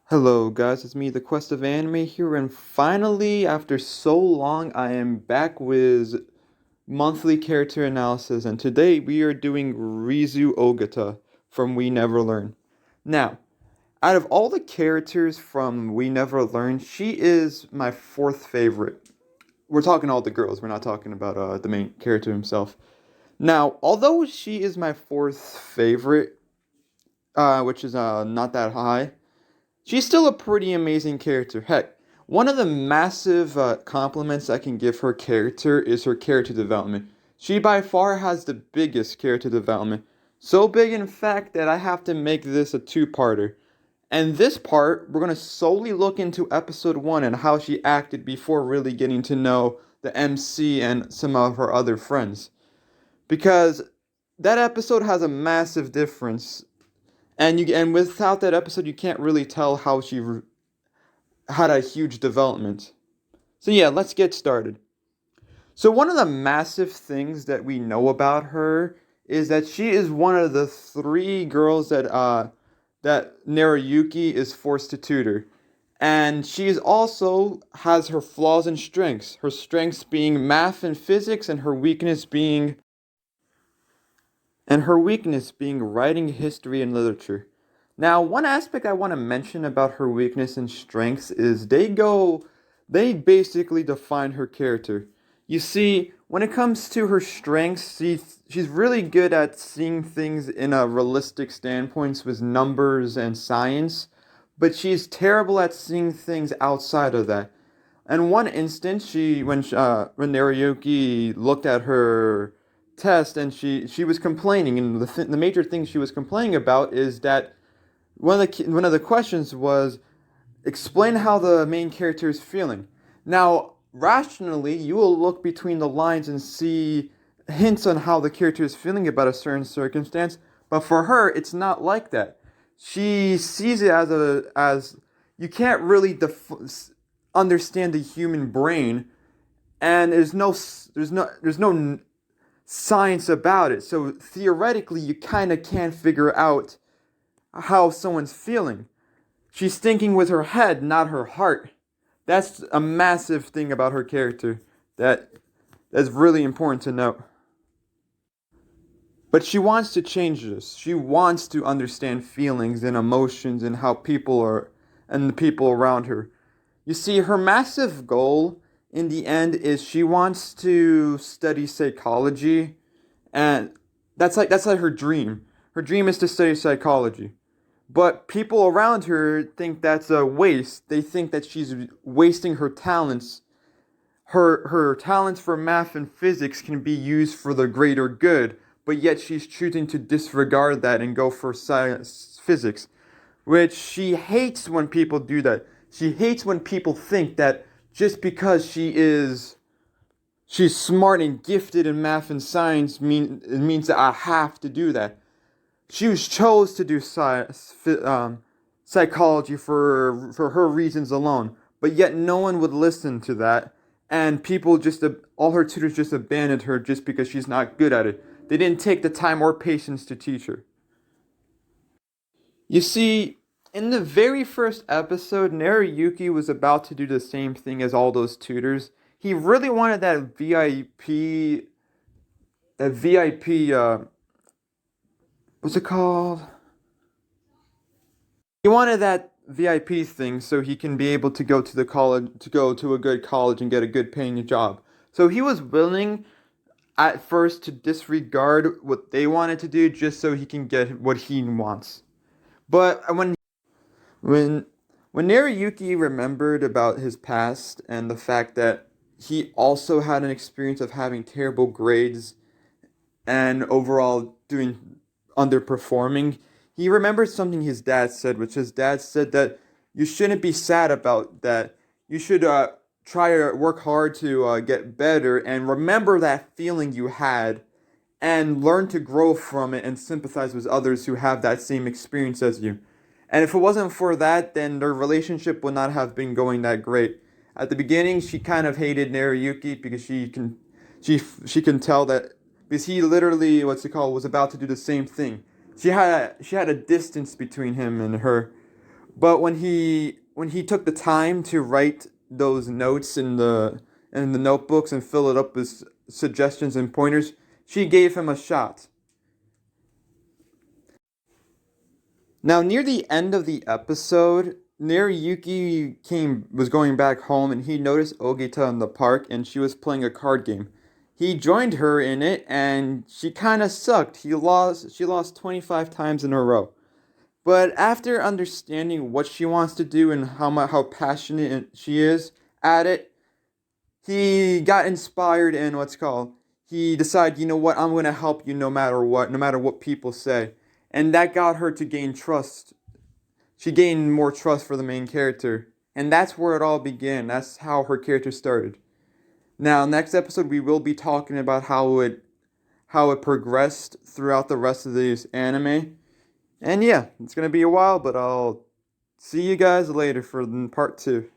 Hello guys, it's me, the Quest of Anime here, and finally, after so long, I am back with monthly character analysis, and today we are doing Rizu Ogata from We Never Learn. Now, out of all the characters from We Never Learn, she is my fourth favorite. We're talking all the girls, we're not talking about the main character himself. Now, although she is my fourth favorite, which is not that high, she's still a pretty amazing character. Heck, one of the massive compliments I can give her character is her character development. She by far has the biggest character development. So big, in fact, that I have to make this a two-parter. And this part, we're going to solely look into episode 1 and how she acted before really getting to know the MC and some of her other friends. Because that episode has a massive difference. And without that episode, you can't really tell how she had a huge development. So yeah, let's get started. So one of the massive things that we know about her is that she is one of the three girls that Naruyuki is forced to tutor. And she is also has her flaws and strengths. Her strengths being math and physics and her weakness being writing, history, and literature. Now, one aspect I want to mention about her weakness and strengths is they basically define her character. You see, when it comes to her strengths, she's really good at seeing things in a realistic standpoints with numbers and science, but she's terrible at seeing things outside of that. And one instance, when Naruyuki looked at her test and she was complaining, and the major thing she was complaining about is that one of the questions was explain how the main character is feeling. Now, rationally, you will look between the lines and see hints on how the character is feeling about a certain circumstance, but for her, it's not like that. She sees it as you can't really understand the human brain, and there's no science about it. So theoretically, you kind of can't figure out how someone's feeling. She's thinking with her head, not her heart. That's a massive thing about her character that that's really important to note. But she wants to change this. She wants to understand feelings and emotions and how people are and the people around her. You see, her massive goal in the end is she wants to study psychology, and that's like her dream. Her dream is to study psychology. But people around her think that's a waste. They think that she's wasting her talents. Her talents for math and physics can be used for the greater good, but yet she's choosing to disregard that and go for science physics, which she hates when people do that. She hates when people think that just because she's smart and gifted in math and science it means that I have to do that. She was chose to do psychology for her reasons alone, but yet no one would listen to that, and all her tutors just abandoned her just because she's not good at it. They didn't take the time or patience to teach her. You see, in the very first episode, Naruyuki was about to do the same thing as all those tutors. He really wanted that VIP, what's it called? He wanted that VIP thing so he can be able to go to the college, to go to a good college and get a good paying job. So he was willing at first to disregard what they wanted to do just so he can get what he wants. But when when Naruyuki remembered about his past and the fact that he also had an experience of having terrible grades and overall doing underperforming, he remembered something his dad said, which his dad said that you shouldn't be sad about that. You should try to work hard to get better and remember that feeling you had and learn to grow from it and sympathize with others who have that same experience as you. And if it wasn't for that, then their relationship would not have been going that great. At the beginning, she kind of hated Naruyuki because she can tell that because he literally was about to do the same thing. She had a distance between him and her. But when he took the time to write those notes in the notebooks and fill it up with suggestions and pointers, she gave him a shot. Now, near the end of the episode, near Yuki came was going back home and he noticed Ogita in the park and she was playing a card game. He joined her in it and she kind of sucked. She lost 25 times in a row. But after understanding what she wants to do and how passionate she is at it, he got inspired and what's called. He decided, you know what, I'm gonna help you no matter what people say, and that got her to gain trust. She gained more trust for the main character, and that's where it all began. That's how her character started. Now, next episode, we will be talking about how it progressed throughout the rest of this anime. And yeah, it's gonna be a while, but I'll see you guys later for part 2.